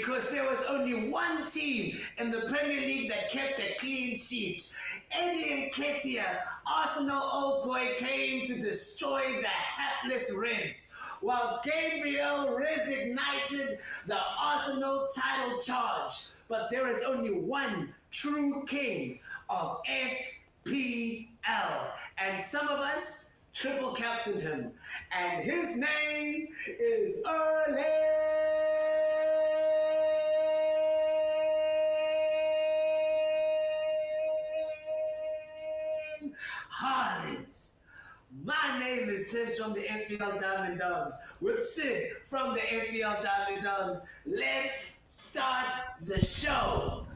because there was only one team in the Premier League that kept a clean sheet. Eddie Nketiah, Arsenal old boy, came to destroy the hapless Reds, while Gabriel reignited the Arsenal title charge. But there is only one true king of FPL, and some of us triple captained him, and his name is Erling Haaland. My name is Tibbs from the FPL Diamond Dogs with Sid from the FPL Diamond Dogs. Let's start the show.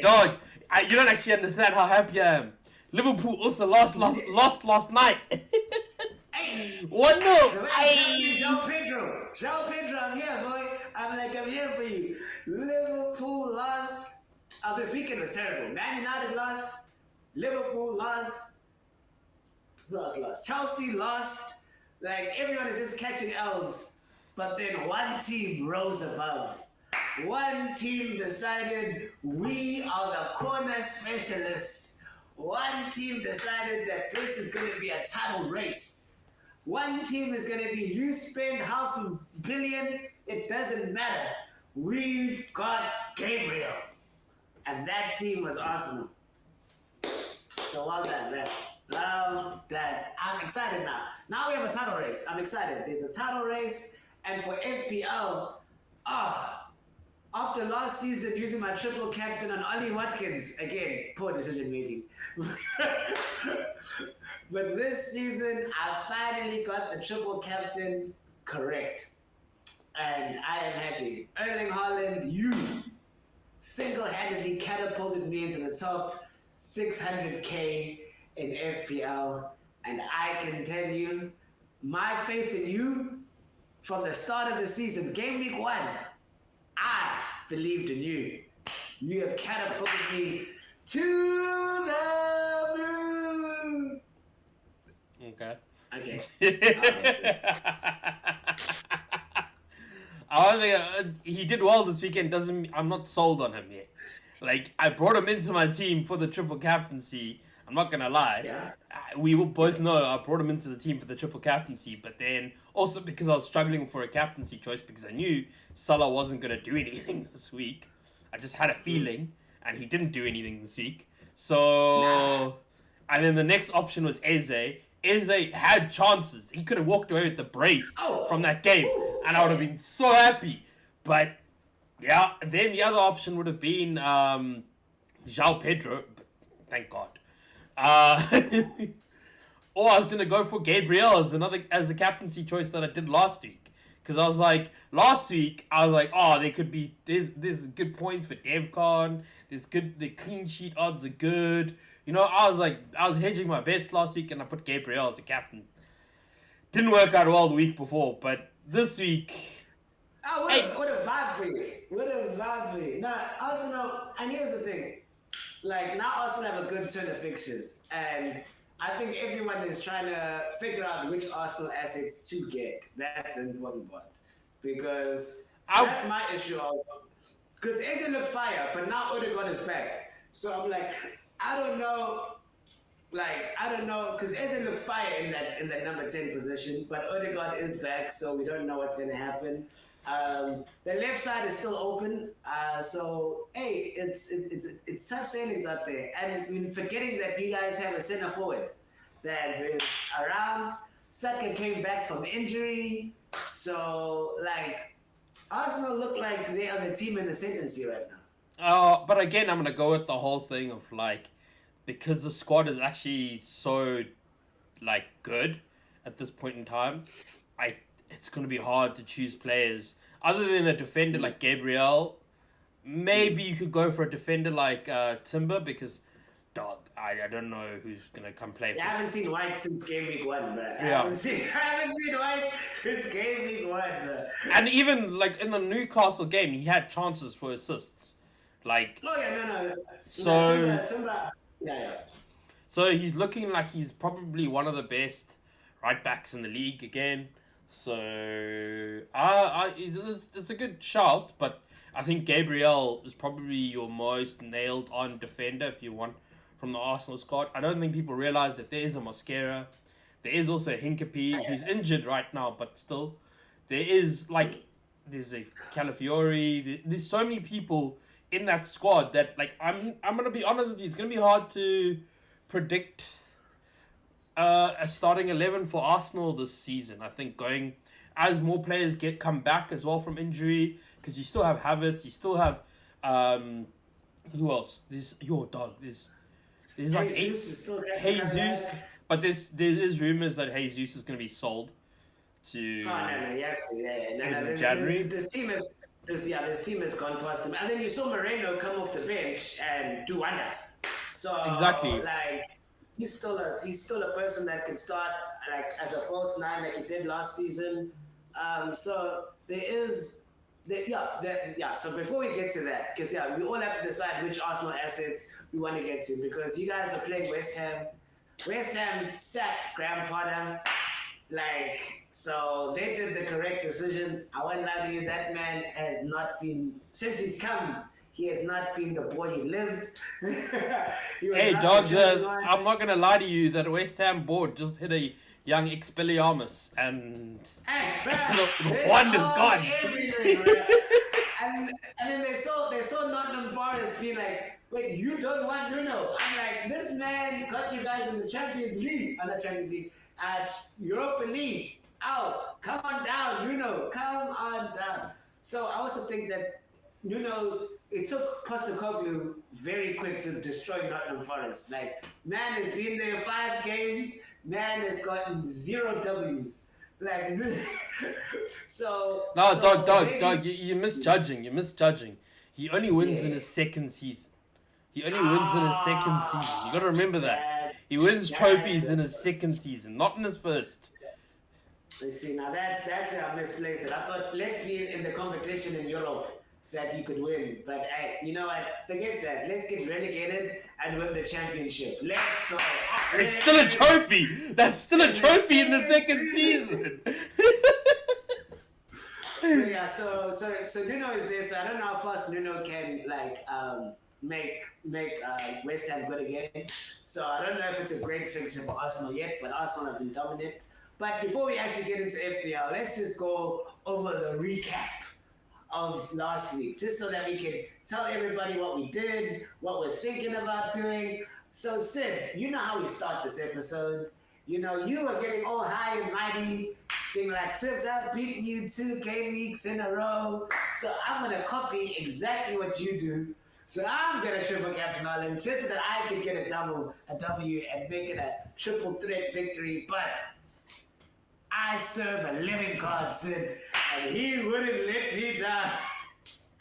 Dog, you don't actually understand how happy I am. Liverpool also lost last night. 1-0. João Pedro, I'm here, boy. I'm here for you. Liverpool lost. This weekend was terrible. Man United lost. Liverpool lost. Who else lost? Chelsea lost. Like, everyone is just catching L's. But then one team rose above. One team decided we are the corner specialists. One team decided that this is going to be a title race. One team is going to be, you spend $500 million, it doesn't matter. We've got Gabriel. And that team was Arsenal. So well done, man. Well done. I'm excited now. Now we have a title race. I'm excited. There's a title race. And for FPL, after last season using my triple captain on Ollie Watkins, again, poor decision making. But this season, I finally got the triple captain correct. And I am happy. Erling Haaland, you single-handedly catapulted me into the top 600K in FPL. And I can tell you, my faith in you from the start of the season, game week 1, I believed in you. You have catapulted me to the moon. Okay. I don't think he did well this weekend. I'm not sold on him yet. Like, I brought him into my team for the triple captaincy. I'm not gonna lie. Yeah. We will both know I brought him into the team for the triple captaincy, but then also because I was struggling for a captaincy choice because I knew Salah wasn't gonna do anything this week. I just had a feeling, and he didn't do anything this week. So, and then the next option was Eze. Eze had chances. He could have walked away with the brace from that game, and I would have been so happy. But yeah, then the other option would have been João Pedro. But thank God. Or I was gonna go for Gabriel as a captaincy choice that I did last week, because last week I was like, there could be there's good points for Devcon. The clean sheet odds are good. You know, I was hedging my bets last week, and I put Gabriel as a captain. Didn't work out well the week before, but this week. What a vibe for you! What a vibe for you! Now Arsenal, and here's the thing. Like, now Arsenal have a good turn of fixtures, and I think everyone is trying to figure out which Arsenal assets to get. That's the important part, because that's my issue. Because Eze looked fire, but now Odegaard is back. So I'm like, I don't know, because Eze looked fire in that number 10 position, but Odegaard is back, so we don't know what's going to happen. The left side is still open, so hey, it's tough sailings out there. And we're forgetting that you guys have a center forward that is around. Saka came back from injury, so Arsenal look like they are the team in the ascendancy right now. But again, I'm gonna go with the whole thing of because the squad is actually so good at this point in time. It's going to be hard to choose players. Other than a defender like Gabriel, maybe you could go for a defender like Timber, because, dog, I don't know who's going to come play for. I haven't seen White since game week 1, bro. I haven't seen White since game week 1, bro. And even, in the Newcastle game, he had chances for assists. No. So... Timber. Yeah. So he's looking like he's probably one of the best right backs in the league again. So it's a good shout, but I think Gabriel is probably your most nailed on defender if you want from the Arsenal squad. I don't think people realize that there is a Mosquera. There is also a Hincapie who's injured right now, but still. There's a Calafiori. There's so many people in that squad that I'm gonna be honest with you, it's gonna be hard to predict a starting 11 for Arsenal this season. I think going as more players come back as well from injury, because you still have Havertz, you still have who else? There's your dog. There's like Jesus, but there's rumors that Jesus is going to be sold to January. This team has gone past him, and then you saw Moreno come off the bench and do wonders. So exactly, he's still a person that can start as a false nine like he did last season. So there is. So before we get to that, because we all have to decide which Arsenal assets we want to get to, because you guys are playing West Ham. West Ham sacked Graham Potter, so they did the correct decision. I won't lie to you, that man has not been, since he's come, he has not been the boy he lived. Hey, dog, I'm not gonna lie to you, that West Ham board just hit a young Expelliarmus, and the wonder's gone. and then they saw Nottingham Forest be like, wait, you don't want Nuno? I'm like, this man got you guys in the Champions League, not Champions League, at Europa League. Come on down, Nuno, come on down. So I also think that Nuno, it took Postecoglou very quick to destroy Nottingham Forest. Man has been there 5 games. Man has gotten 0 W's. Dog, you're misjudging. You're misjudging. He only wins in his second season. You gotta remember that. He wins trophies in his second season, not in his first. Let's see, now that's where I misplaced it. I thought, let's be in the competition in Europe that you could win. But you know what? Forget that. Let's get relegated and win the championship. Let's go. It's still a trophy. That's still a trophy in the second season. So Nuno is there. So I don't know how fast Nuno can make West Ham good again. So I don't know if it's a great fixture for Arsenal yet, but Arsenal have been dominant. But before we actually get into FPL, let's just go over the recap of last week, just so that we can tell everybody what we did, what we're thinking about doing. So Sid, you know how we start this episode. You know, you are getting all high and mighty, being like, Tibbs, I've beaten you 2 game weeks in a row. So I'm going to copy exactly what you do. So I'm going to triple Captain Haaland just so that I can get a W and make it a triple threat victory. But I serve a living God, Sid, and he wouldn't let me down.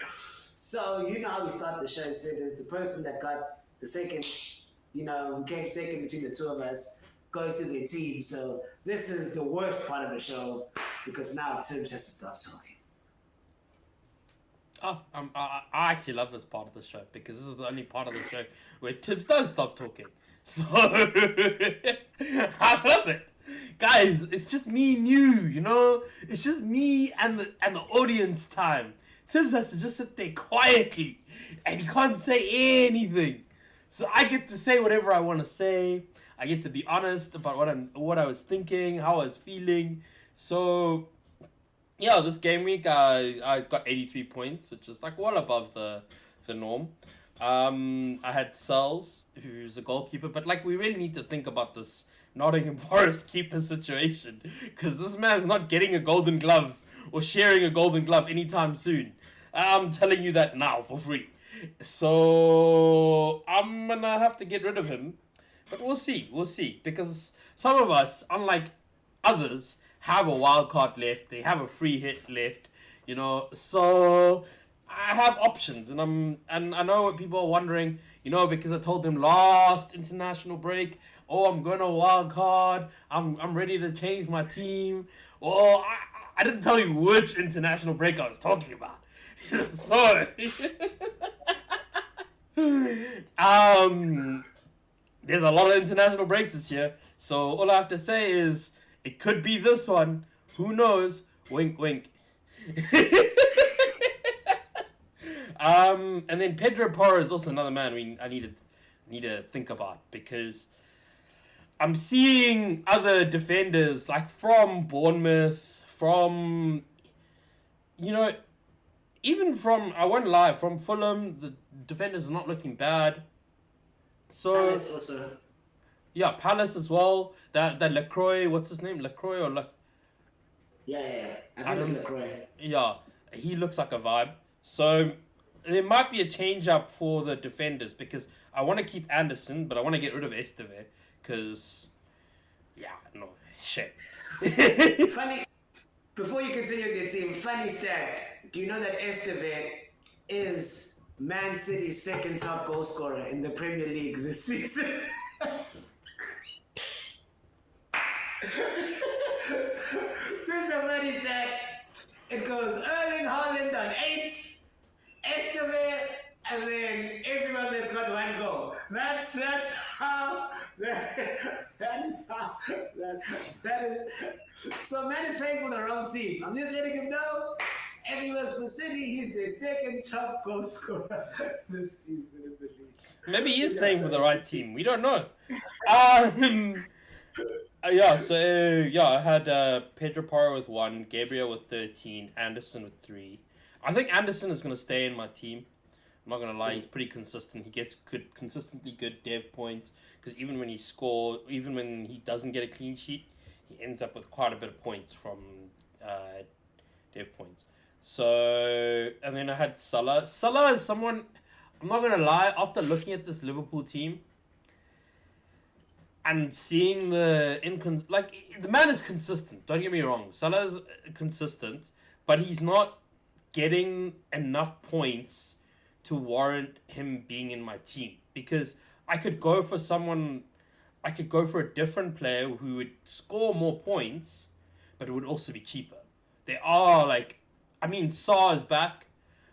So you know how we start the show, Sid, is the person that got the second, who came second between the two of us, goes to their team. So this is the worst part of the show, because now Tibbs has to stop talking. I actually love this part of the show, because this is the only part of the show where Tibbs does stop talking. So I love it. Guys, it's just me and you, It's just me and the audience time. Tibbs has to just sit there quietly, and he can't say anything. So I get to say whatever I want to say. I get to be honest about what I was thinking, how I was feeling. So, this game week I got 83 points, which is well above the norm. I had Sells, who's a goalkeeper, but we really need to think about this Nottingham Forest keeper situation, because this man's not getting a golden glove or sharing a golden glove anytime soon. I'm telling you that now for free. So I'm gonna have to get rid of him, but we'll see, because some of us, unlike others, have a wild card left, they have a free hit left, so I have options, and I know what people are wondering, because I told them last international break, I'm going to wild card, I'm ready to change my team. Well, I didn't tell you which international break I was talking about. So there's a lot of international breaks this year. So all I have to say is it could be this one. Who knows? Wink, wink. And then Pedro Porro is also another man I need to think about because I'm seeing other defenders like from Bournemouth, from you know, even from I won't lie, from Fulham, the defenders are not looking bad. So Palace also. yeah, Palace as well. That Lacroix, what's his name? Lacroix or Yeah. I I think it's don't. LaCroix. Yeah, he looks like a vibe. So there might be a change up for the defenders because I want to keep Anderson, but I want to get rid of Esteve because yeah, no shit. Funny, before you continue with your team, funny stat. Do you know that Esteve is Man City's second top goal scorer in the Premier League this season? This is a funny stat. It goes Erling Haaland on 8, Esteve, and then everyone that's got one goal. That's how that is how that is. So man is playing for the wrong team. I'm just letting him know. Everyone's for City. He's their second top goal scorer this season in the league. Maybe he is playing for the right team. We don't know. Yeah, so I had Pedro Porro with 1, Gabriel with 13, Anderson with 3. I think Anderson is going to stay in my team. I'm not going to lie, he's pretty consistent. He gets consistently good dev points because even when he doesn't get a clean sheet, he ends up with quite a bit of points from dev points. So, and then I had Salah. Salah is someone, I'm not going to lie, after looking at this Liverpool team, and seeing the the man is consistent. Don't get me wrong, Salah is consistent, but he's not getting enough points to warrant him being in my team because I could go for a different player who would score more points, but it would also be cheaper. They are Saar is back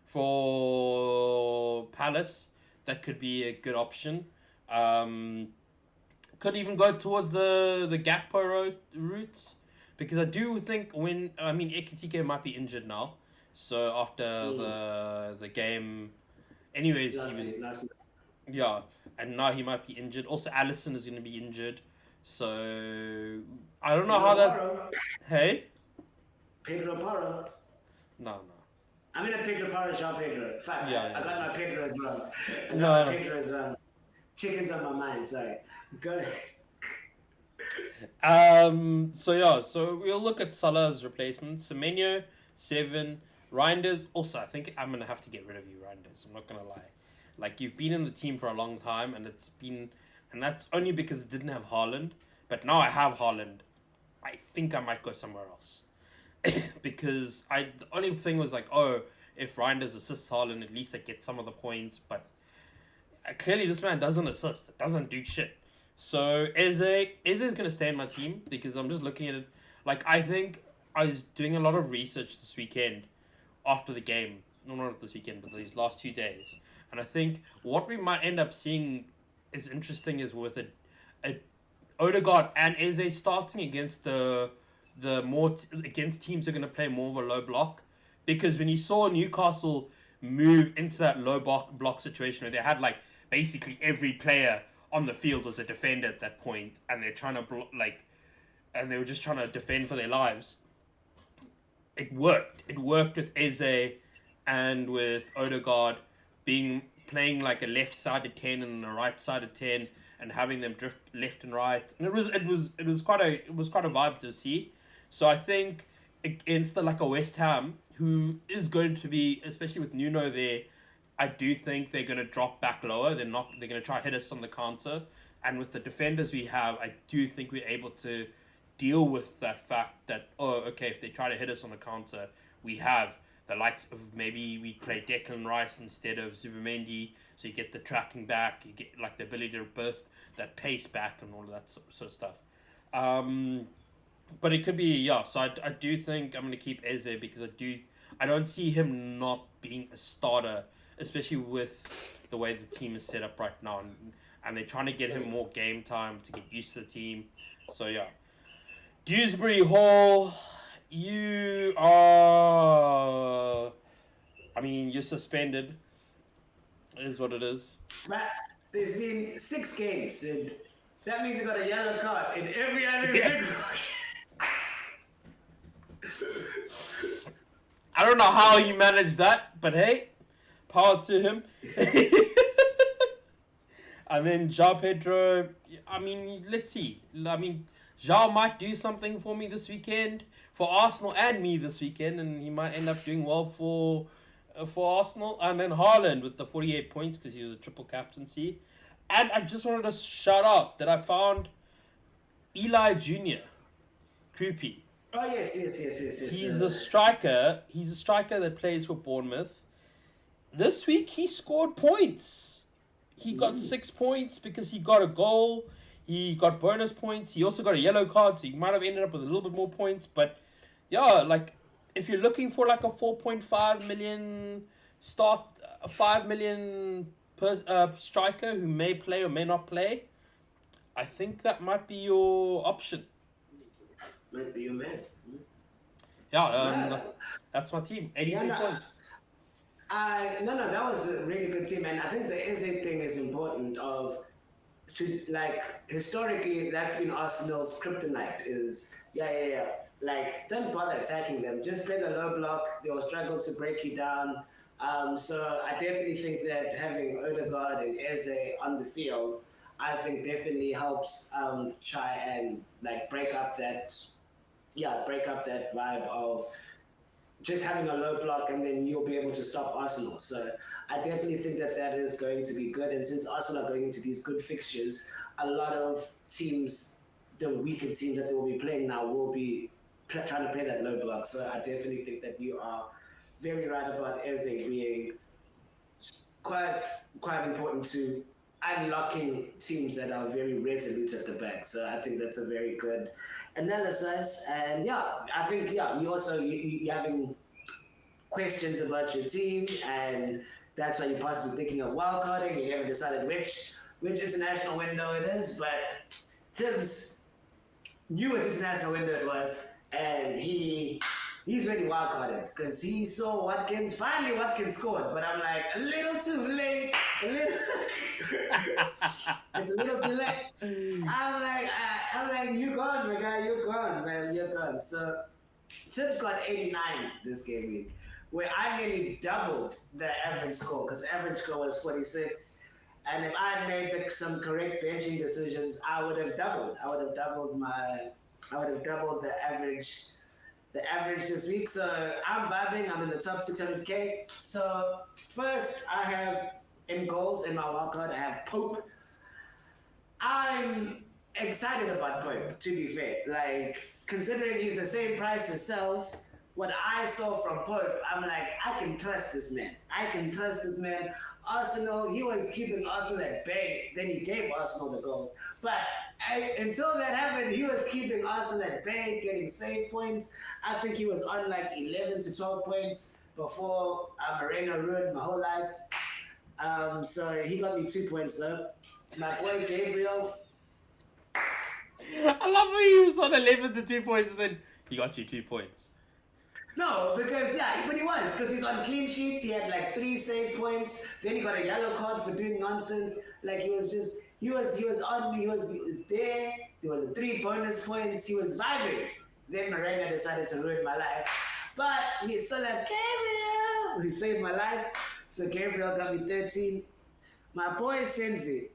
for Palace. That could be a good option. Could even go towards the Gakpo route because I do think Ekitike might be injured now. So after the game, anyways, yeah, and now he might be injured. Also, Alisson is going to be injured. So I don't know how that. Hey, Pedro Porro. no. I'm in a Pedro Porro, Jean Pedro. Fuck, Yeah. I got my Pedro as well. No. Pedro as well. Chicken's on my mind, sorry. Go So we'll look at Salah's replacements. Semenyo, 7. Reinders, also, I think I'm going to have to get rid of you, Reinders. I'm not going to lie. Like, you've been in the team for a long time, and that's only because it didn't have Haaland. But now I have Haaland. I think I might go somewhere else. Because the only thing was like, if Reinders assists Haaland, at least I get some of the points. But clearly this man doesn't assist. It doesn't do shit. So Eze is going to stay in my team because I'm just looking at it. Like, I think I was doing a lot of research this weekend after the game. No, not this weekend, but these last 2 days. And I think what we might end up seeing is interesting is with a Odegaard and Eze starting against against teams who are going to play more of a low block. Because when you saw Newcastle move into that low block situation where they had basically every player on the field was a defender at that point, and they're trying to and they were just trying to defend for their lives. It worked. It worked with Eze and with Odegaard playing like a left-sided 10 and a right-sided 10, and having them drift left and right, and it was quite a vibe to see. So I think against a West Ham, who is going to be, especially with Nuno there, I do think they're going to drop back lower. They're going to try hit us on the counter. And with the defenders we have, I do think we're able to deal with that fact that, if they try to hit us on the counter, we have the likes of maybe we play Declan Rice instead of Zubimendi, so you get the tracking back, you get the ability to burst that pace back and all of that sort of stuff. But it could be, so I do think I'm going to keep Eze because I don't see him not being a starter, especially with the way the team is set up right now. And and they're trying to get him more game time to get used to the team. So yeah, Dewsbury Hall, you are. I mean, you're suspended. It is what it is. But there's been 6 games, and that means you got a yellow card in every other Yeah. 6. I don't know how he managed that, but hey, power to him. And then João Pedro, I mean, let's see. I mean, João might do something for me this weekend, for Arsenal and me this weekend, and he might end up doing well for Arsenal. And then Haaland with the 48 points because he was a triple captaincy. And I just wanted to shout out that I found Eli Jr., Croupy. Oh, yes. He's a striker. He's a striker that plays for Bournemouth. This week he scored points. He got 6 points because he got a goal. He got bonus points. He also got a yellow card, so he might have ended up with a little bit more points. But yeah, like if you're looking for like a 4.5 million start, a 5 million striker who may play or may not play, I think that might be your option. Might be your man. Yeah, that's my team. 83 points. No, that was a really good team, and I think the Eze thing is important. Historically, that's been Arsenal's kryptonite. Is like don't bother attacking them. Just play the low block. They will struggle to break you down. So I definitely think that having Odegaard and Eze on the field, I think definitely helps try and like break up that vibe of just having a low block, and then you'll be able to stop Arsenal. So I definitely think that is going to be good. And since Arsenal are going into these good fixtures, a lot of teams, the weaker teams that they will be playing now, will be trying to play that low block. So I definitely think that you are very right about Eze being quite important to unlocking teams that are very resolute at the back. So I think that's a very good analysis. And I think you having questions about your team, and that's why you're possibly thinking of wildcarding. You haven't decided which international window it is, but Tim's knew which international window it was, and he's really wildcarded because he saw Watkins. Finally, Watkins scored, but I'm like a little too late. It's a little too late. I'm like, you're gone, my guy. You're gone, man. You're gone. So Tim's got 89 this game week, where I nearly doubled the average score because average score was 46. And if I had made some correct benching decisions, I would have doubled. I would have doubled the average. The average this week. So I'm vibing. I'm in the top 600K. So first, I have in goals in my wildcard, I have Pope. I'm excited about Pope, to be fair. Like, considering he's the same price as Sells, what I saw from Pope, I'm like, I can trust this man. Arsenal, he was keeping Arsenal at bay. Then he gave Arsenal the goals. But until that happened, he was keeping Arsenal at bay, getting save points. I think he was on like 11 to 12 points before Moreno ruined my whole life. So he got me 2 points though. My boy Gabriel. I love how he was on 11 to 2 points and then he got you 2 points. No, because but he was, because he's on clean sheets. He had like 3 save points. Then he got a yellow card for doing nonsense. Like he was there. There was 3 bonus points. He was vibing. Then Moreno decided to ruin my life. But we still have Gabriel, who saved my life. So Gabriel got me 13. My boy Senzi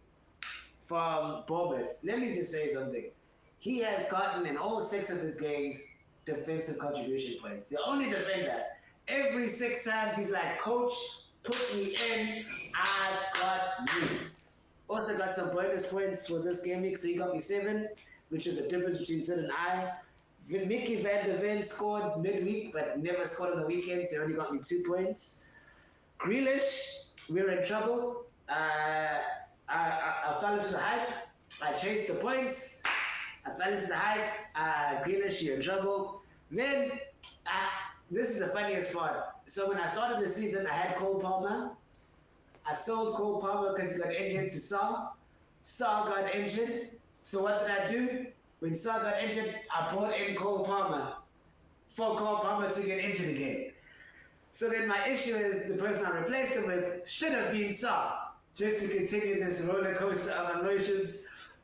from Bournemouth. Let me just say something. He has gotten in all 6 of his games defensive contribution points. The only defender. Every 6 times he's like, Coach, put me in. I've got you. Also got some bonus points for this game week, so he got me 7, which is a difference between Sid and I. Mickey Van de Ven scored midweek, but never scored on the weekend, so he only got me 2 points. Grealish, we're in trouble. I fell into the hype. I chased the points. I fell into the hype. Grealish, you're in trouble. Then, this is the funniest part. So when I started the season, I had Cole Palmer. I sold Cole Palmer because he got injured to Saul. Saar got injured. So what did I do? When Saar got injured, I brought in Cole Palmer for Cole Palmer to get injured again. So then my issue is the person I replaced him with should have been Saar, just to continue this roller coaster of emotions.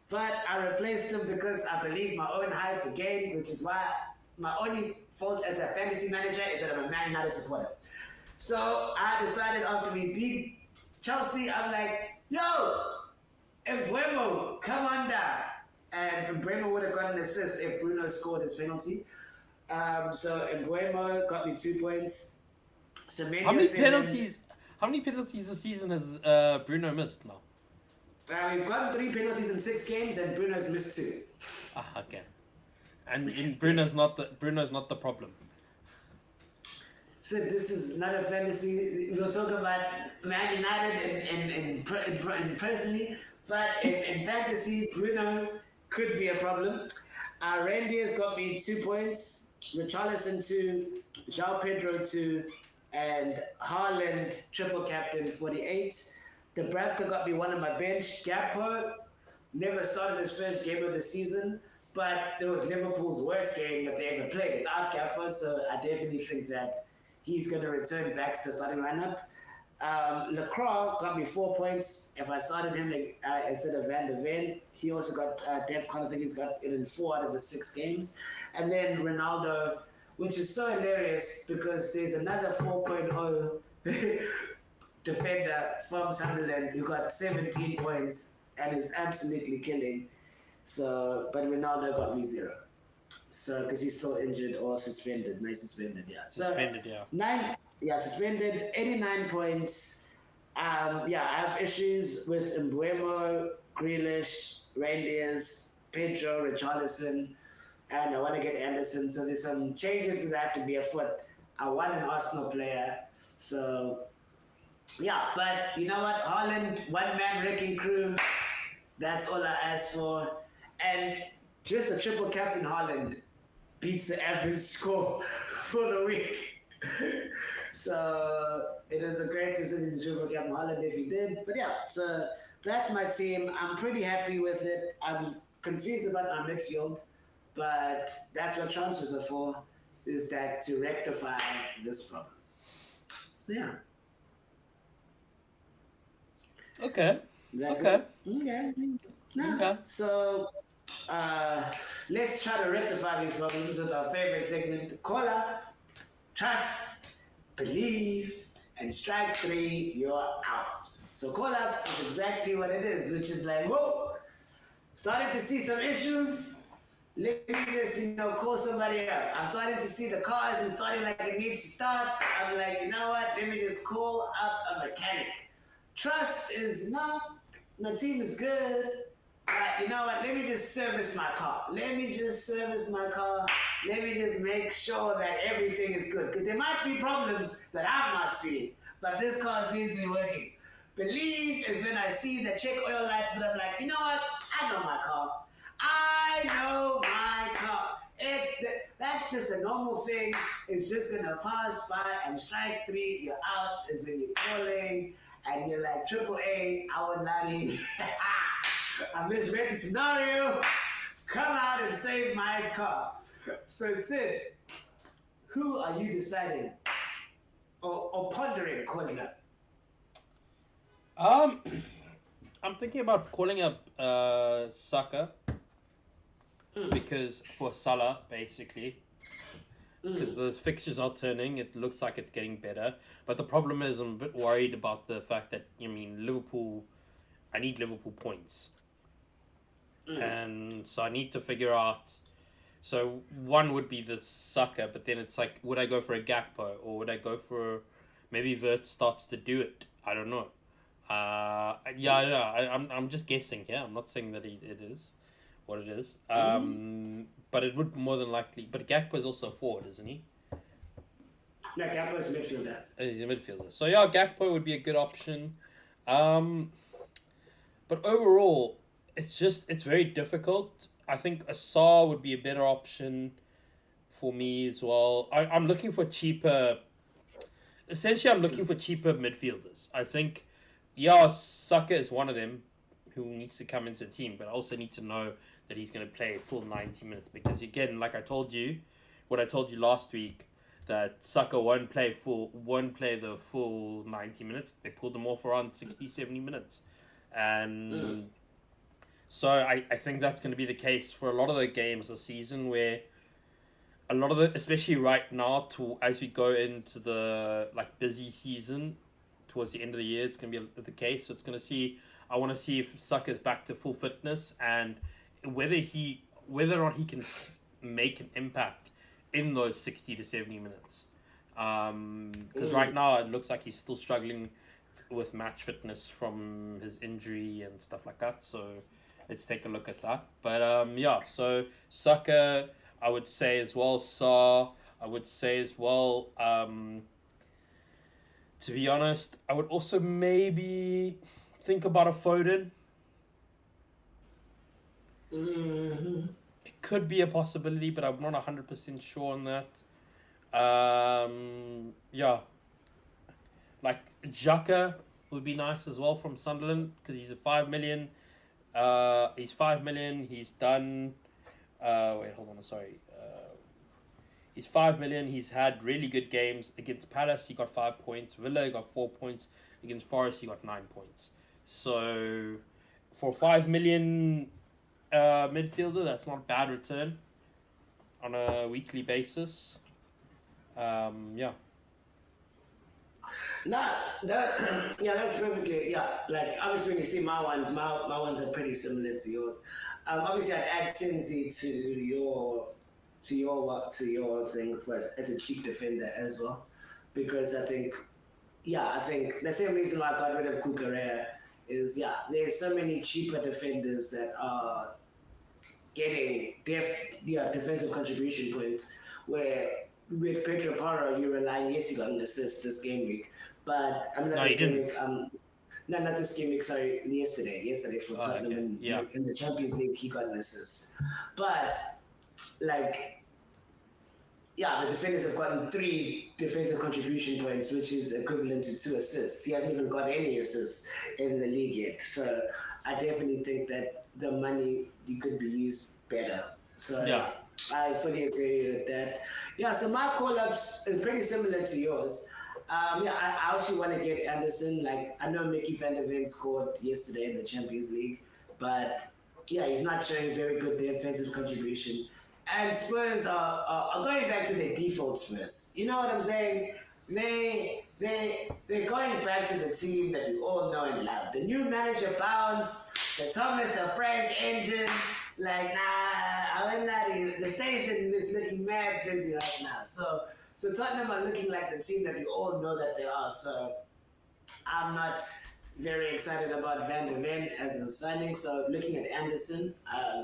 But I replaced him because I believe my own hype again, which is why my only fault as a fantasy manager is that I'm a Man United supporter. So I decided after we beat Chelsea, I'm like, yo, Embuemo, come on down. And Embuemo would have got an assist if Bruno scored his penalty. So Embuemo got me 2 points. Semenyo How many 7. penalties? How many penalties this season has Bruno missed now? We've gotten 3 penalties in 6 games, and Bruno's missed 2. Okay. And Bruno's not the problem. So this is not a fantasy. We'll talk about Man United and personally, but in fantasy, Bruno could be a problem. Reindeer's got me 2 points. Richarlison 2, João Pedro 2, and Haaland triple captain 48. Dubravka got me 1 on my bench. Gakpo never started his first game of the season, but it was Liverpool's worst game that they ever played without Gakpo, so I definitely think that he's going to return back to the starting lineup. Lacroix got me 4 points. If I started him instead of Van de Ven, he also got DEFCON. I think he's got it in 4 out of the 6 games. And then Ronaldo, which is so hilarious because there's another 4.0 defender from Sunderland who got 17 points and is absolutely killing. So, but Ronaldo got me 0. So, because he's still injured or suspended. Nice suspended, yeah. So, Suspended, yeah. Suspended, 89 points. I have issues with Embuemo, Grealish, Reindeers, Pedro, Richarlison, and I want to get Anderson. So there's some changes that have to be afoot. I want an Arsenal player. So, yeah, but you know what? Haaland, one-man wrecking crew. That's all I asked for. And just a triple captain Haaland beats the average score for the week. So it is a great decision to triple captain Haaland if he did. But yeah, so that's my team. I'm pretty happy with it. I'm confused about my midfield, but that's what transfers are for, is that to rectify this problem. So yeah. Okay. Okay. So let's try to rectify these problems with our favorite segment: call up, trust, believe, and strike 3. You're out. So call up is exactly what it is, which is like, whoa, starting to see some issues. Let me just, call somebody up. I'm starting to see the cars and starting like it needs to start. I'm like, you know what? Let me just call up a mechanic. Trust is, no, my team is good. But you know what? Let me just service my car. Let me just make sure that everything is good. Because there might be problems that I'm not seeing. But this car seems to be working. Believe is when I see the check oil lights, but I'm like, you know what? I know my car. That's just a normal thing. It's just gonna pass by, and strike 3, you're out, is when you're calling and you're like, AAA, I would not even. I'm misread the scenario. Come out and save my car. So it's it. Who are you deciding or pondering calling up? I'm thinking about calling up Saka because for Salah basically, because the fixtures are turning. It looks like it's getting better, but the problem is I'm a bit worried about the fact that Liverpool. I need Liverpool points, and so I need to figure out. So one would be the Saka, but then it's like, would I go for a Gakpo or would I go for maybe Vert starts to do it? I don't know. I don't know. I'm just guessing here. I'm not saying that it is what it is. But it would more than likely. But Gakpo is also a forward, isn't he? No, Gakpo is a midfielder. He's a midfielder. So yeah, Gakpo would be a good option. But overall, it's very difficult. I think a Saar would be a better option for me as well. I'm looking for cheaper. Essentially, I'm looking for cheaper midfielders. I think, Saka is one of them. who needs to come into the team, but I also need to know that he's going to play full 90 minutes because again, like I told you, what I told you last week, that Saka won't play the full 90 minutes. They pulled them off around 60, 70 minutes. And so I think that's going to be the case for a lot of the games this season where a lot of the, especially right now, to as we go into the like busy season towards the end of the year, it's going to be the case. So it's going to see. I want to see if Saka's back to full fitness and whether or not he can make an impact in those 60 to 70 minutes. Because right now it looks like he's still struggling with match fitness from his injury and stuff like that. So let's take a look at that. But yeah, so Saka, I would say as well. Saw, I would say as well. To be honest, I would also maybe think about a Foden. It could be a possibility, but I'm not 100% sure on that. Yeah, like Xhaka would be nice as well from Sunderland because he's a 5 million. He's 5 million. He's done. Wait, hold on. Sorry. He's 5 million. He's had really good games against Palace. He got 5 points. Villa got 4 points. Against Forest, he got 9 points. So for 5 million midfielder, that's not a bad return on a weekly basis. Yeah. Nah, that yeah, that's perfectly yeah. Like obviously, when you see my ones are pretty similar to yours. Obviously, I'd add Cincy to your thing for as a cheap defender as well, because I think the same reason why I got rid of Kukurea is there's so many cheaper defenders that are getting defensive contribution points where with Pedro Porro you're relying, yes, he got an assist this game week, but I mean No, not he this game didn't. week, not this game week, sorry, yesterday for Oh, Tottenham okay. Yeah. in the Champions League he got an assist. But like the defenders have gotten 3 defensive contribution points, which is equivalent to 2 assists. He hasn't even got any assists in the league yet. So I definitely think that the money could be used better. So Yeah. I fully agree with that. Yeah, so my call-ups is pretty similar to yours. I actually want to get Anderson. Like, I know Mickey van der Ven scored yesterday in the Champions League, but yeah, he's not showing very good defensive contribution. And Spurs are going back to their default Spurs. You know what I'm saying? They're going back to the team that we all know and love. The new manager bounce, the Thomas the Frank engine. Like I'm not. The station is looking mad busy right now. So Tottenham are looking like the team that we all know that they are. So I'm not very excited about Van de Ven as a signing. So looking at Anderson,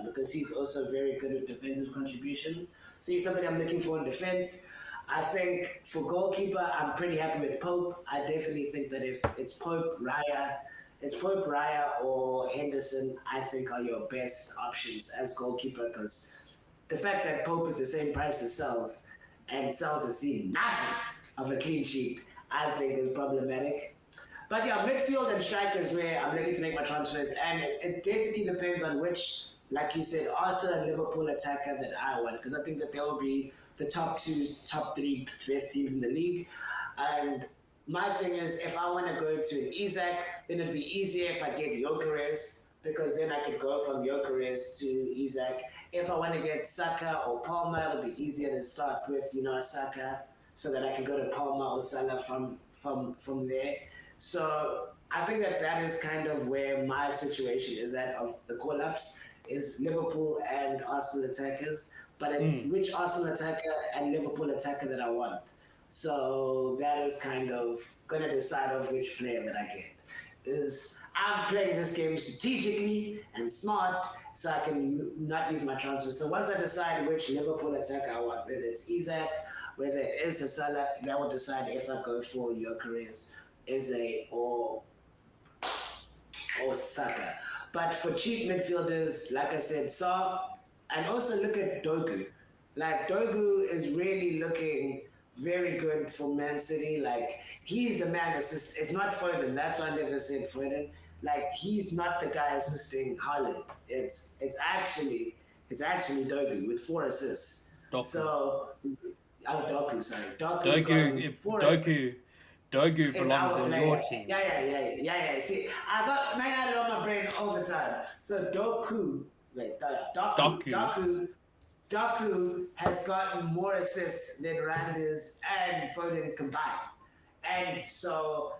because he's also very good at defensive contribution. So he's somebody I'm looking for in defense. I think for goalkeeper, I'm pretty happy with Pope. I definitely think that if it's Pope, Raya, or Henderson, I think are your best options as goalkeeper, because the fact that Pope is the same price as Sells, and Sells has seen nothing of a clean sheet, I think is problematic. But yeah, midfield and strikers where I'm looking to make my transfers, and it basically depends on which, like you said, Arsenal and Liverpool attacker that I want, because I think that they will be the top 3 best teams in the league. And my thing is, if I want to go to an Isaac, then it'd be easier if I get Gyökeres, because then I could go from Gyökeres to Isaac. If I want to get Saka or Palmer, it'll be easier to start with, Saka, so that I can go to Palmer or Salah from there. So I think that is kind of where my situation is at of the call-ups is Liverpool and Arsenal attackers, but it's which Arsenal attacker and Liverpool attacker that I want. So that is kind of going to decide of which player that I get. Is I'm playing this game strategically and smart so I can not use my transfer. So once I decide which Liverpool attacker I want, whether it's Isaac, whether it is a Salah, that will decide if I go for your careers. Eze or Saka. But for cheap midfielders, like I said, Saar, and also look at Dogu. Like Dogu is really looking very good for Man City. Like he's the man. It's not Foden. That's why I never said Foden. Like he's not the guy assisting Haaland. It's actually Dogu with 4 assists. Doku. So, Doku, sorry, Doku's Doku, gotten if 4 assists. Dogu Is belongs our in your player. team. Yeah. See, I got man had it on my brain all the time. So Doku. Doku has gotten more assists than Randers and Foden combined. And so,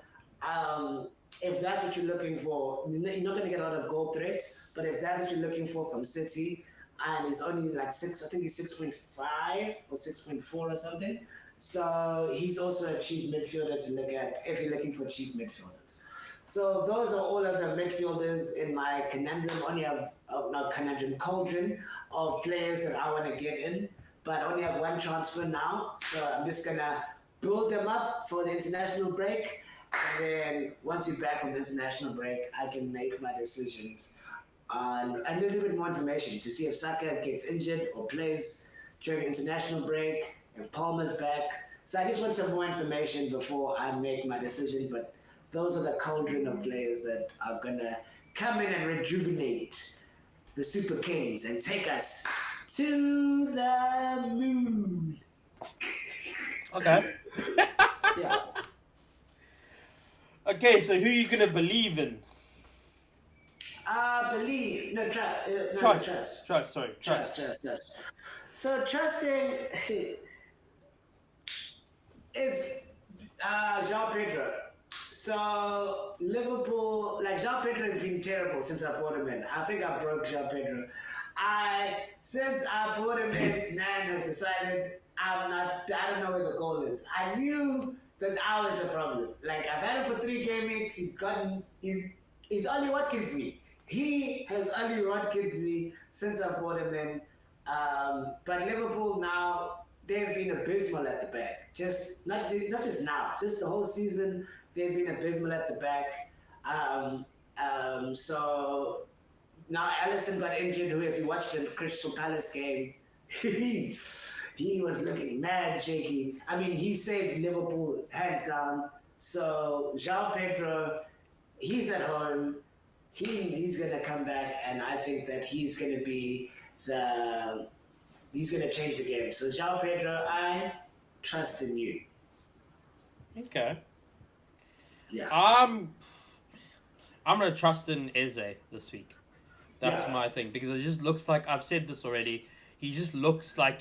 if that's what you're looking for, you're not going to get a lot of goal threats. But if that's what you're looking for from City, and he's only like six, I think he's 6.5 or 6.4 or something. So he's also a cheap midfielder to look at if you're looking for cheap midfielders. So those are all of the midfielders in my conundrum. Only have not conundrum, cauldron of players that I want to get in, but I only have one transfer now. So I'm just gonna build them up for the international break, and then once we're back from the international break, I can make my decisions on a little bit more information to see if Saka gets injured or plays during international break, if Palmer's back. So I just want some more information before I make my decision. But those are the cauldron of players that are gonna come in and rejuvenate the Super Kings and take us to the moon. Okay. Yeah. Okay, so who are you gonna believe in? Believe. No, trust. No, Trust. trust. Trust. Sorry. Trust. Trust. So trusting is João Pedro. So Liverpool, like João Pedro has been terrible since I brought him in. I think I broke João Pedro. Since I brought him in, man has decided I'm not. I don't know where the goal is. I knew that I was the problem. Like I've had him for 3 game weeks. He's Ollie Watkins me. He has Ollie Watkins me since I brought him in. But Liverpool now they've been abysmal at the back. Just not just now, just the whole season they've been abysmal at the back. So now Allison got injured. Who, if you watched the Crystal Palace game, he was looking mad shaky. I mean, he saved Liverpool hands down. So João Pedro, he's at home. He's gonna come back, and I think that he's gonna be he's gonna change the game. So João Pedro, I trust in you. Okay. Yeah. I'm gonna trust in Eze this week. That's Yeah. my thing because it just looks like I've said this already. He just looks like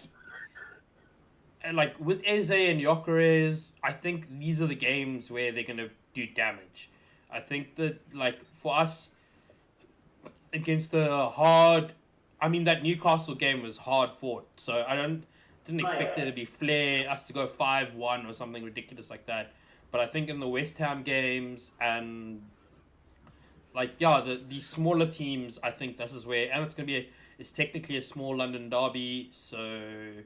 with Eze and Gyökeres, I think these are the games where they're gonna do damage. I think that for us against the hard, I mean that Newcastle game was hard fought, so I didn't expect there to be flair, us to go 5-1 or something ridiculous like that. But I think in the West Ham games and the smaller teams, I think this is where, and it's technically a small London derby, so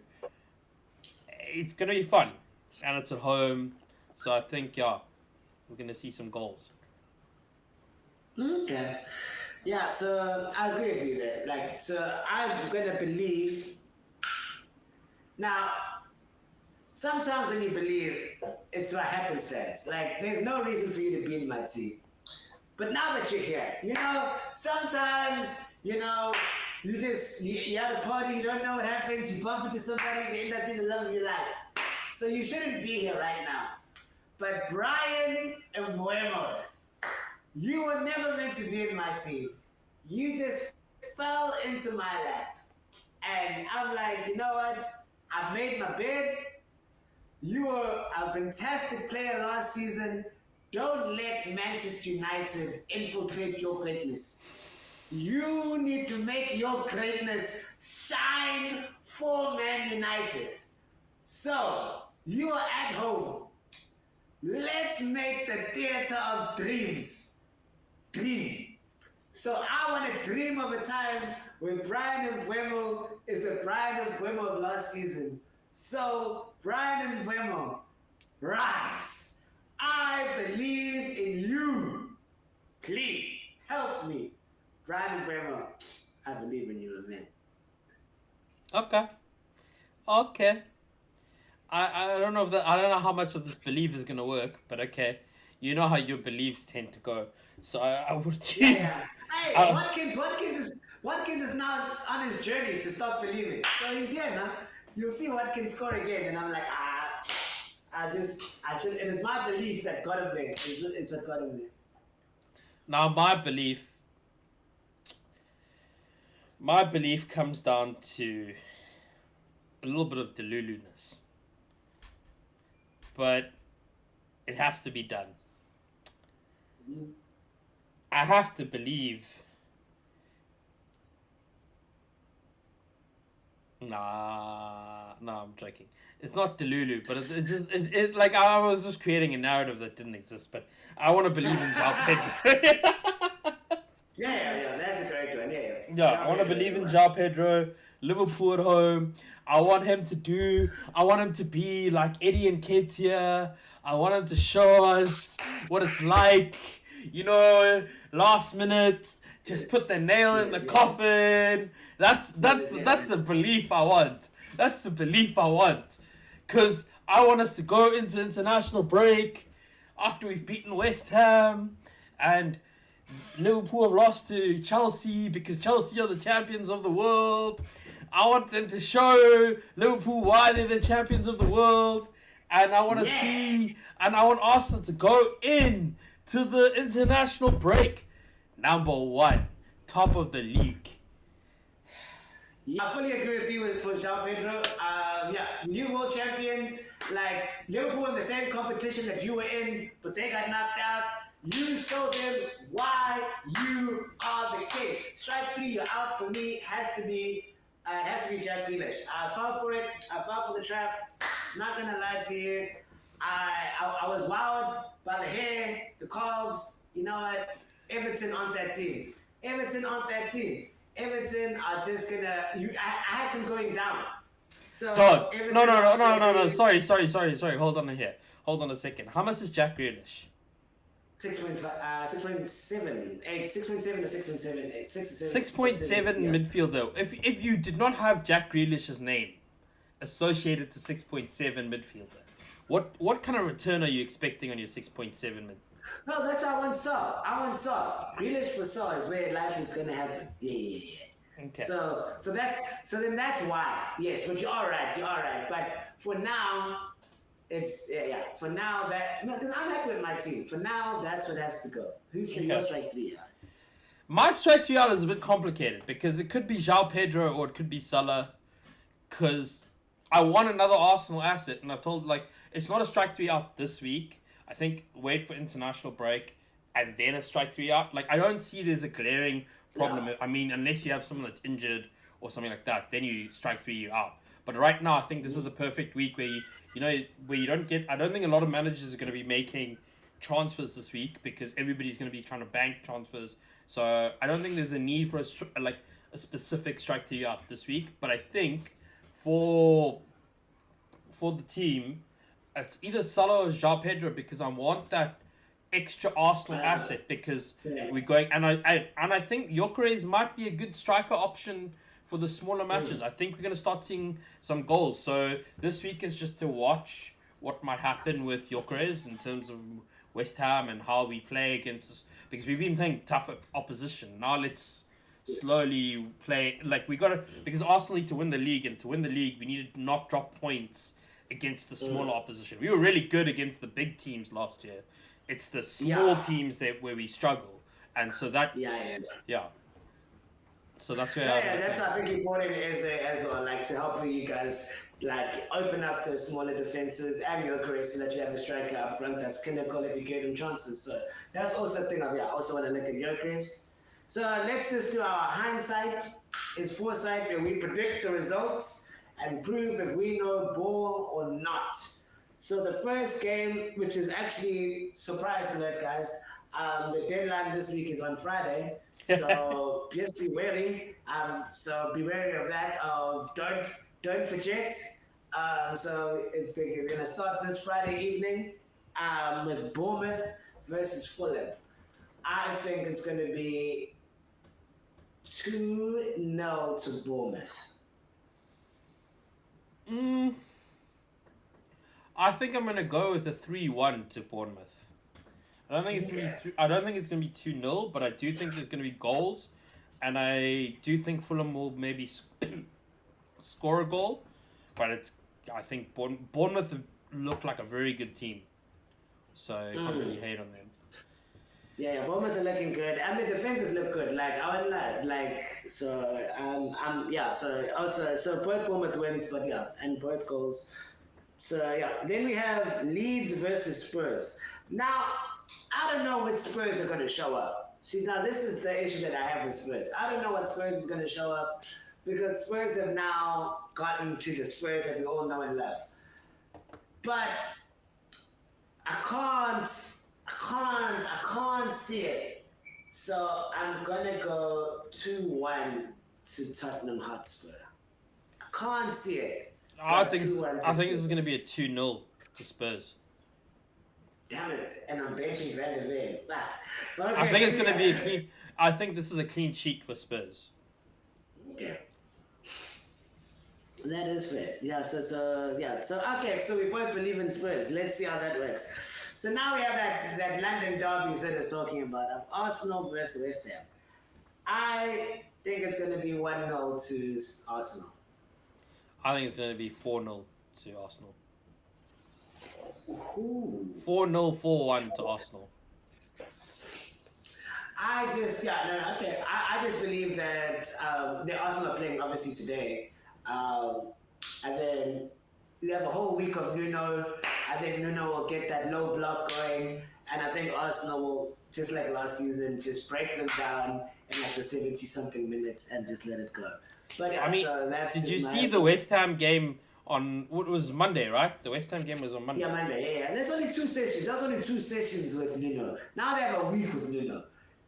it's gonna be fun, and it's at home, so I think we're gonna see some goals. Okay. Yeah, so I agree with you there. So I'm gonna believe. Now, sometimes when you believe, it's by happenstance. Like, there's no reason for you to be in my team. But now that you're here, sometimes, you at a party, you don't know what happens, you bump into somebody, they end up being the love of your life. So you shouldn't be here right now. But Brian and Buemo, you were never meant to be in my team. You just fell into my lap. And I'm like, you know what? I've made my bed. You were a fantastic player last season. Don't let Manchester United infiltrate your greatness. You need to make your greatness shine for Man United. So, you are at home. Let's make the theater of dreams. Dream. So I want to dream of a time when Brian Mbeumo is the Brian Mbeumo of last season. So, Brian Mbeumo, rise. I believe in you. Please help me. Brian Mbeumo, I believe in you, man. Okay. I don't know how much of this belief is gonna work, but okay. You know how your beliefs tend to go. So I would choose. Yeah. Hey, Uh, Watkins is now on his journey to stop believing. So he's here now. You'll see Watkins score again, and I'm like, I should. It is my belief that got him there. It's what got him there. Now my belief comes down to a little bit of deluluness, but it has to be done. I have to believe. Nah, I'm joking. It's not Delulu, but it like I was just creating a narrative that didn't exist. But I want to believe in João Pedro. Yeah. That's a correct one. Yeah. Yeah, I want to believe in João Pedro. Liverpool at home. I want him to be like Eddie Nketiah. I want him to show us what it's like. Last minute, just put the nail in the coffin. That's the belief I want. That's the belief I want. Because I want us to go into international break after we've beaten West Ham and Liverpool have lost to Chelsea because Chelsea are the champions of the world. I want them to show Liverpool why they're the champions of the world. And I want to see, and I want Arsenal to go in to the international break number 1, top of the league. Yeah, I fully agree with you for João Pedro. New world champions, like Liverpool in the same competition that you were in, but they got knocked out. You show them why you are the king. Strike 3, you're out for me. It has to be Jack Grealish. I fell for it. I fell for the trap. Not gonna lie to you. I was wowed by the hair, the calves. You know what? Everton on that team. Everton are just gonna. I had them going down. So Dog. Everton No. Sorry. Hold on here. Hold on a second. How much is Jack Grealish? 6.5, 6.7, 8, 6.7 or 6.7, 8, 6.7 midfielder. If you did not have Jack Grealish's name associated to 6.7 midfielder, what kind of return are you expecting on your 6.7 mid? No, that's what I once saw. Grealish for Saw is where life is gonna happen. Yeah. Okay. So that's why. Yes, but you're all right. But for now, it's for now because I'm happy with my team. For now, that's what has to go. Who's your strike 3? My strike 3 out is a bit complicated because it could be João Pedro or it could be Salah. Because I want another Arsenal asset, and I've told it's not a strike 3 out this week. I think wait for international break and then a strike 3 out. I don't see there's a glaring problem. Yeah. I mean, unless you have someone that's injured or something like that, then you strike 3 you out. But right now, I think this is the perfect week where you don't get. I don't think a lot of managers are going to be making transfers this week because everybody's going to be trying to bank transfers. So I don't think there's a need for a specific strike 3 out this week. But I think for the team, it's either Salah or João Pedro because I want that extra Arsenal asset because we're going and I think Gyökeres might be a good striker option for the smaller matches. I think we're going to start seeing some goals. So this week is just to watch what might happen with Gyökeres in terms of West Ham and how we play against us because we've been playing tough opposition. Now let's slowly play because Arsenal need to win the league, and to win the league we need to not drop points against the smaller opposition. We were really good against the big teams last year. It's the small teams where we struggle, and so that So that's where that's I think important as well, to help you guys open up those smaller defenses and your career so that you have a striker up front that's clinical if you give them chances. So that's also a thing I also want to look at your careers. So let's just do our hindsight is foresight, where we predict the results and prove if we know ball or not. So the first game, which is actually surprise alert, guys, the deadline this week is on Friday. So just be wary. So be wary of that. Don't forget. So they're gonna start this Friday evening with Bournemouth versus Fulham. I think it's gonna be 2-0 to Bournemouth. I think I'm gonna go with a 3-1 to Bournemouth. I don't think it's gonna be. I don't think it's gonna be 2-0, but I do think there's gonna be goals, and I do think Fulham will maybe score a goal, but it's. I think Bournemouth look like a very good team, so I can't really hate on them. Yeah, Bournemouth are looking good, and the defenders look good. Like I would so both Bournemouth wins, but yeah, and both goals. So yeah, then we have Leeds versus Spurs. Now I don't know what Spurs are going to show up. See, now this is the issue that I have with Spurs. I don't know what Spurs is going to show up because Spurs have now gotten to the Spurs that we all know and love. But I can't see it. So I'm gonna go 2-1 to Tottenham Hotspur. I can't see it. I think this is going to be a 2-0 to Spurs. Damn it! And I'm benching Van der Ven. Okay, I think it's going to be a clean. I think this is a clean sheet for Spurs. Okay. That is fair. Yeah. So okay. So we both believe in Spurs. Let's see how that works. So now we have that London derby that is talking about of Arsenal versus West Ham. I think it's going to be 1-0 to Arsenal. I think it's going to be 4-0 to Arsenal. Ooh. 4-0, 4-1 to Arsenal. I just believe that the Arsenal are playing obviously today, and then they have a whole week of Nuno. I think Nuno will get that low block going, and I think Arsenal will, just like last season, just break them down in like the 70-something minutes and just let it go. But yeah, I mean, so that's did you see the West Ham game on what was Monday, right? The West Ham game was on Monday. Yeah, Monday. Yeah. There's only 2 sessions. There's only 2 sessions with Nuno. Now they have a week with Nuno.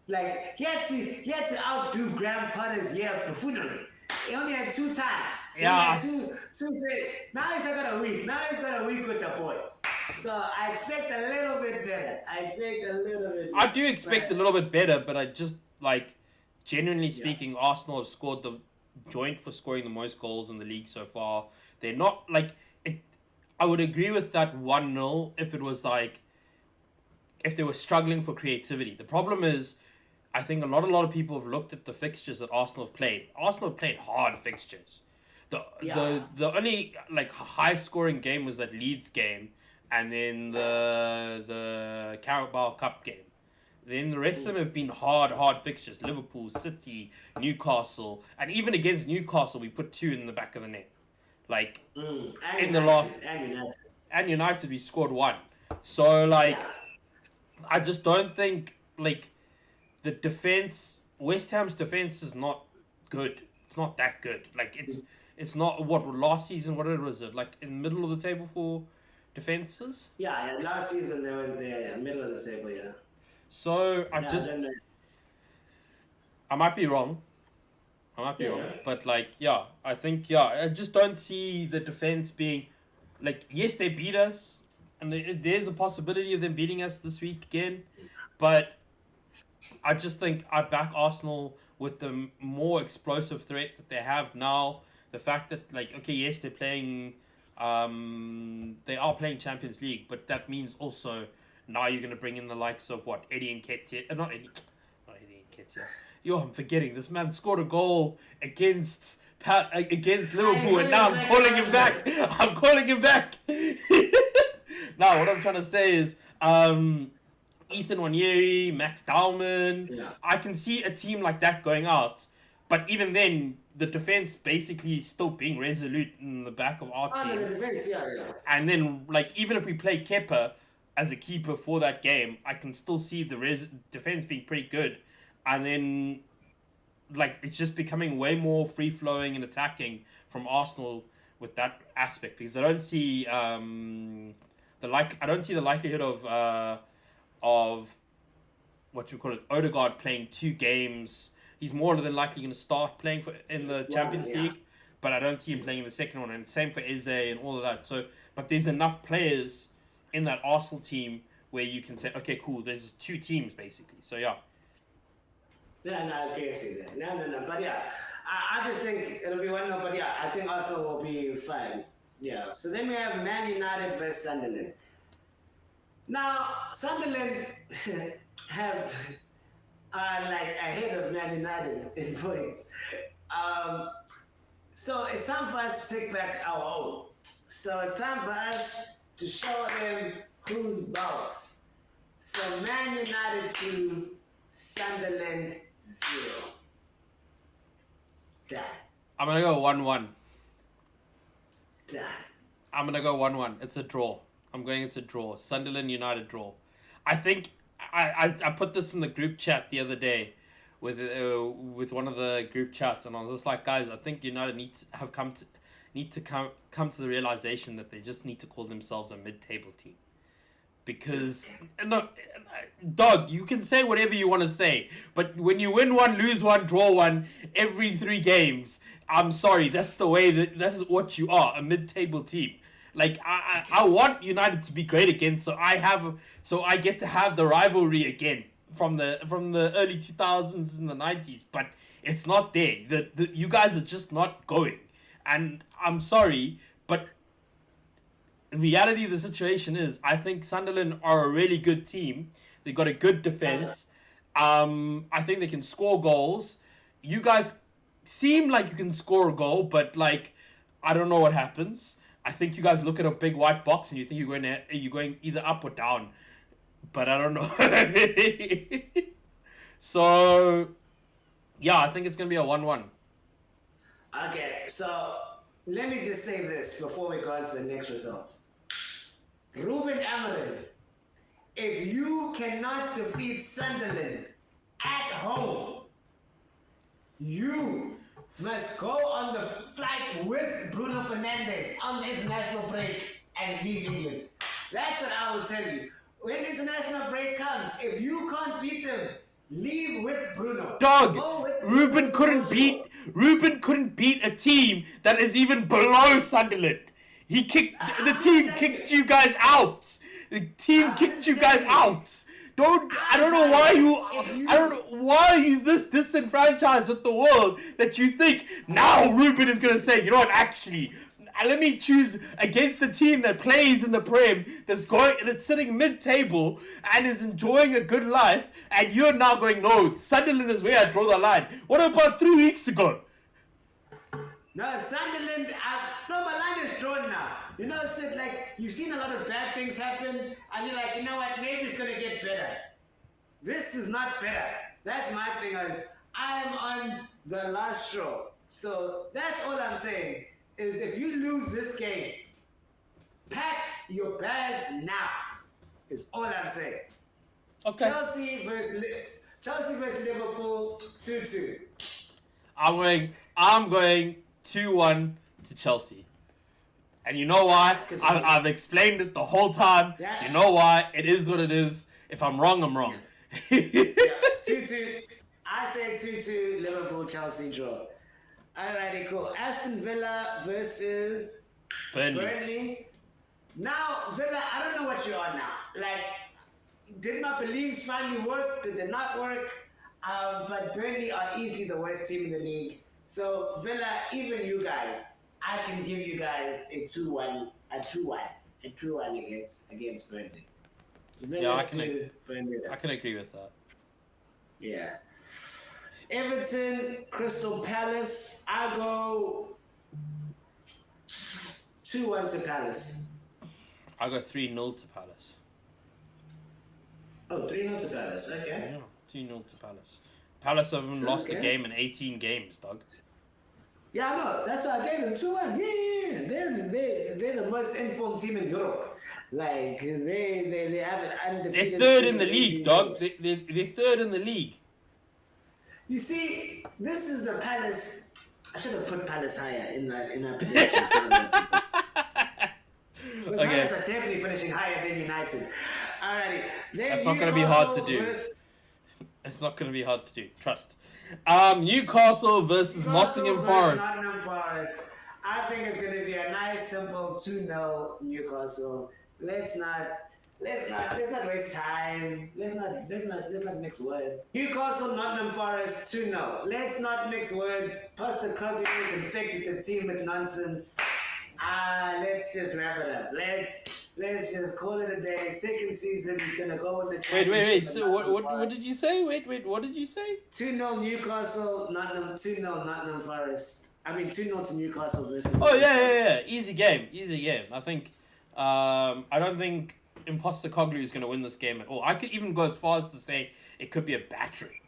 Like he had to outdo Graham Potter's year of buffoonery. He only had 2 times. Yeah. Now he's got a week. Now he's got a week with the boys. So I expect a little bit better. I do expect a little bit better, but I just like, genuinely speaking, Arsenal have scored the joint for scoring the most goals in the league so far. They're not like it. I would agree with that 1-0 if it was like if they were struggling for creativity. The problem is, I think a lot of people have looked at the fixtures that Arsenal have played. Arsenal have played hard fixtures. The only like high scoring game was that Leeds game, and then the Carabao Cup game. Then the rest of them have been hard fixtures. Liverpool, City, Newcastle, and even against Newcastle, we put 2 in the back of the net. Like in the last, and United we scored 1. So like, I just don't think like the defense. West Ham's defense is not good. It's not that good. Like it's not what last season. What was it like in the middle of the table for defenses? Yeah. Last season they were there, middle of the table. Yeah. So I might be wrong. But like, I think, I just don't see the defense being, like, yes, they beat us, and there's a possibility of them beating us this week again, but I just think I back Arsenal with the more explosive threat that they have now. The fact that, like, okay, yes, they're playing, they are playing Champions League, but that means also now you're going to bring in the likes of, Eddie Nketiah, not Eddie Nketiah. I'm forgetting. This man scored a goal against Liverpool, and now I'm calling him back. Now, what I'm trying to say is, Ethan Nwaneri, Max Dowman. Yeah. I can see a team like that going out, but even then, the defense basically still being resolute in the back of our team. The defense, yeah. And then, like, even if we play Kepa as a keeper for that game, I can still see the defense being pretty good. And then, like, it's just becoming way more free-flowing and attacking from Arsenal with that aspect, because I don't see the likelihood of what you call it, Odegaard playing 2 games. He's more than likely going to start playing in the Champions League, but I don't see him playing in the second one. And same for Eze and all of that. So, but there's enough players in that Arsenal team where you can say, okay, cool, there's 2 teams basically. So yeah. Yeah, no, I can't say that. No. But yeah, I just think it'll be 1-0. But yeah, I think Arsenal will be fine. Yeah. So then we have Man United versus Sunderland. Now, Sunderland have like ahead of Man United in points. Um, so it's time for us to take back our own. So it's time for us to show them who's boss. So Man United 2, Sunderland 0. Done. I'm gonna go 1-1. Done. I'm gonna go 1-1. It's a draw. I'm going it's a draw. Sunderland United draw. I think I put this in the group chat the other day with one of the group chats, and I was just like, guys, I think United need to come to the realization that they just need to call themselves a mid-table team. Because no, dog, you can say whatever you want to say, but when you win one, lose one, draw one every 3 games, I'm sorry, that's that's what you are, a mid-table team. Like I want United to be great again, so I get to have the rivalry again from the early 2000s and the 90s, but it's not there. You guys are just not going, and I'm sorry, but in reality, the situation is, I think Sunderland are a really good team. They've got a good defense. I think they can score goals. You guys seem like you can score a goal, but like, I don't know what happens. I think you guys look at a big white box and you think you're going either up or down, but I don't know. So, yeah, I think it's gonna be a 1-1. Okay, so let me just say this before we go on to the next results. Ruben Amorim, if you cannot defeat Sunderland at home, you must go on the flight with Bruno Fernandes on the international break and leave England. That's what I will tell you. When international break comes, if you can't beat them, leave with Bruno. Dog, Ruben couldn't beat a team that is even below Sunderland. The team kicked you guys out. The team kicked you guys out. I don't know why you this disenfranchised with the world that you think now Ruben is gonna say, you know what, actually, let me choose against the team that plays in the Prem, that's sitting mid-table and is enjoying a good life, and you're now going, no, Sunderland is where I draw the line. What about 3 weeks ago? No, Sunderland, no, my line is drawn now. You know, it's like, you've seen a lot of bad things happen, and you're like, you know what, maybe it's going to get better. This is not better. That's my thing, is I'm on the last straw. So that's all I'm saying, is if you lose this game, pack your bags now, is all I'm saying. Okay. Chelsea versus Liverpool, 2-2. I'm going 2-1 to Chelsea. And you know why? I've explained it the whole time. Yeah. You know why? It is what it is. If I'm wrong, I'm wrong. Yeah, 2-2. I say 2-2, Liverpool, Chelsea draw. Alrighty, cool. Aston Villa versus Burnley. Now, Villa, I don't know what you're on now. Like, did my beliefs finally work? Did they not work? But Burnley are easily the worst team in the league. So Villa, even you guys, I can give you guys a 2-1 against Burnley. Villa, yeah, I can agree with that. Yeah. Everton, Crystal Palace. I go 2-1 to Palace. I go 3-0 to Palace. Oh, 3-0 to Palace. Okay. Yeah, 2-0 to Palace. Palace haven't lost a game in 18 games, dog. Yeah, I know. That's why I gave them 2-1. Yeah. They're the most informed team in Europe. Like, they have an undefeated. They're third in the league, dog. They're third in the league. You see, this is the Palace. I should have put Palace higher in our predictions. But Palace are definitely finishing higher than United. Alrighty. That's not going to be hard to do. It's not going to be hard to do. Trust. Newcastle versus Nottingham Forest. Nottingham Forest. I think it's going to be a nice, simple 2-0 Newcastle. Let's not waste time. Let's not mix words. Newcastle, Nottingham Forest, 2-0. Let's not mix words. Postecoglou has infected the team with nonsense. Let's just wrap it up. Let's just call it a day. Second season is gonna go in the Wait. championship. So what did you say? Wait. What did you say? 2-0 Newcastle, Nottingham. 2-0 Nottingham Forest. I mean 2-0 to Newcastle versus. Oh yeah. Easy game. I think. I don't think Imposter Coglu is going to win this game at all. I could even go as far as to say it could be a battering.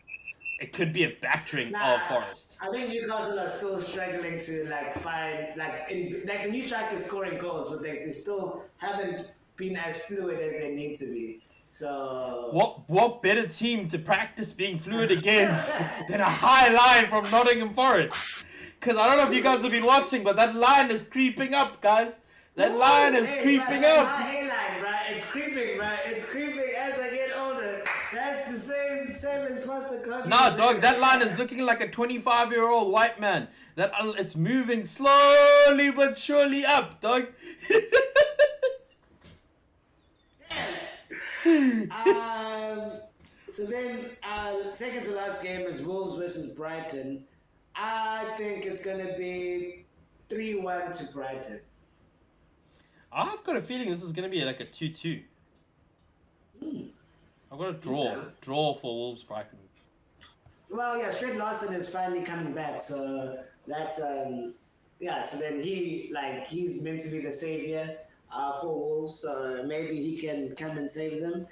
It could be a battering of Forest. I think Newcastle are still struggling to find the new strikers scoring goals, but they still haven't been as fluid as they need to be. So what better team to practice being fluid against than a high line from Nottingham Forest? Because I don't know if you guys have been watching, but that line is creeping up, guys. That line is creeping up. My hairline, bro. It's creeping, bro. It's creeping as I get older. That's the same as Costa Cook. Nah, dog, that line is looking like a 25-year-old white man. That it's moving slowly but surely up, dog. So then, second to last game is Wolves versus Brighton. I think it's gonna be 3-1 to Brighton. I've got a feeling this is going to be like a 2-2. I've got a draw. Yeah. Draw for Wolves Brighton. Well, yeah, Straight Larson is finally coming back, so that's so then he's meant to be the savior for Wolves, so maybe he can come and save them.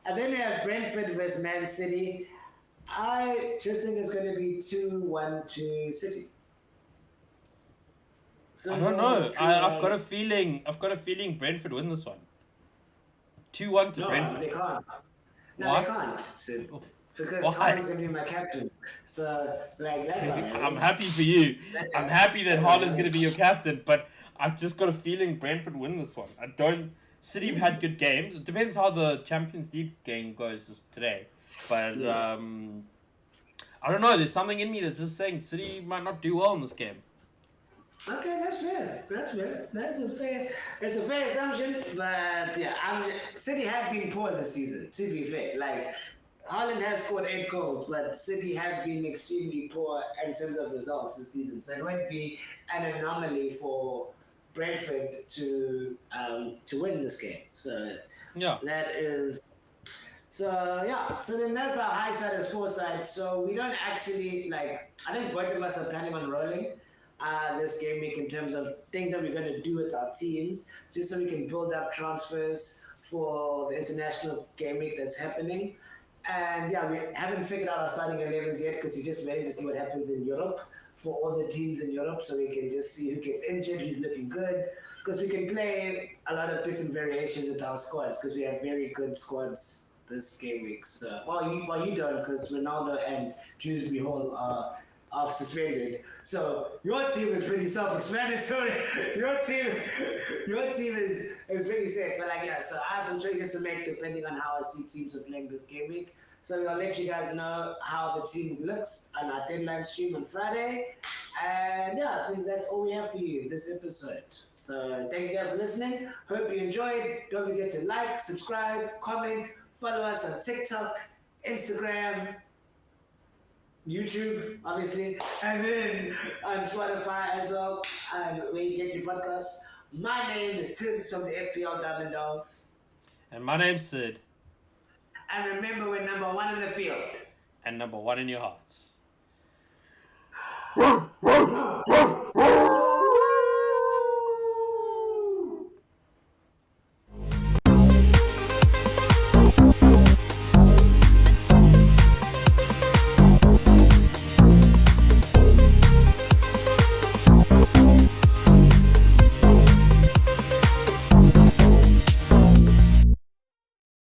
And then we have Brentford versus Man City. I just think it's going to be 2-1 to City. I don't know. I've got a feeling Brentford win this one. 2-1 to Brentford. They can't. No, Why? they can't. Sid. Because Why? Haaland's going to be my captain. So, I'm happy for you. I'm happy that Haaland's going to be your captain, but I've just got a feeling Brentford win this one. City have had good games. It depends how the Champions League game goes today. But I don't know. There's something in me that's just saying City might not do well in this game. Okay, that's fair. It's a fair assumption, but City have been poor this season, to be fair. Haaland has scored 8 goals, but City have been extremely poor in terms of results this season. So it won't be an anomaly for Brentford to win this game. So that is. So then that's our high side as foresight. So we don't actually I think both of us are planning on rolling this game week in terms of things that we're going to do with our teams, just so we can build up transfers for the international game week that's happening. And we haven't figured out our starting 11s yet because we're just waiting to see what happens in Europe for all the teams in Europe, so we can just see who gets injured, who's looking good, because we can play a lot of different variations with our squads because we have very good squads this game week. So, well, you don't, because Ronaldo and Dewsbury Hall are suspended. So your team is pretty self-explanatory. Your team is pretty safe. But so I have some choices to make depending on how I see teams are playing this game week. So I'll let you guys know how the team looks on our deadline stream on Friday. And I think that's all we have for you this episode. So thank you guys for listening. Hope you enjoyed. Don't forget to like, subscribe, comment, follow us on TikTok, Instagram, YouTube, obviously, and then on Spotify as well, and where you get your podcasts. My name is Tibbs from the FPL Diamond Dogs. And my name's Sid. And remember, we're number 1 in the field. And number 1 in your hearts.